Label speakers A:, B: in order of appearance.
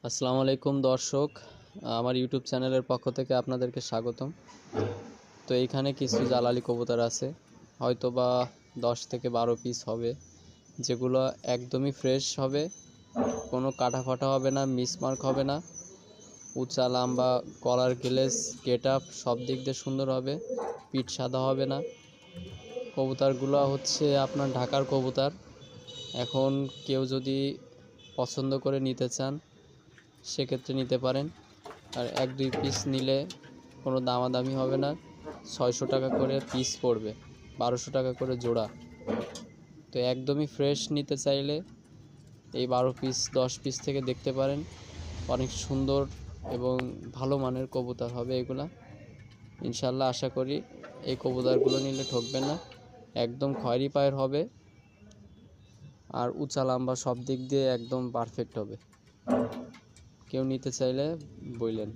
A: আসসালামু আলাইকুম দর্শক, আমার ইউটিউব চ্যানেলের পক্ষ থেকে আপনাদেরকে স্বাগতম। তো এইখানে কিছু জালালি কবুতর আছে, হয়তো বা 10 থেকে 12 পিস হবে, যেগুলো একদমই ফ্রেশ হবে, কোনো কাটা ফাটা হবে না, মিসমার্ক হবে না, উঁচা লম্বা কলার গ্লেজ গেট আপ সব দিক দিয়ে সুন্দর হবে, পিঠ সাদা হবে না। কবুতরগুলো হচ্ছে আপনার ঢাকার কবুতর। এখন কেউ যদি পছন্দ করে নিতে চান সেক্ষেত্রে নিতে পারেন। আর 1-2 পিস নিলে কোনো দামাদামি হবে না, 600 টাকা করে পিস পড়বে, 1200 টাকা করে জোড়া। তো একদমই ফ্রেশ নিতে চাইলে এই 12 পিস 10 পিস থেকে দেখতে পারেন, অনেক সুন্দর এবং ভালো মানের কবুতর হবে এগুলা। ইনশাল্লাহ আশা করি এই কবুতরগুলো নিলে ঠকবেন না, একদম খয়েরি পায়ের হবে আর উঁচা লম্বা সব দিক দিয়ে একদম পারফেক্ট হবে। কেউ নিতে চাইলে বললেন।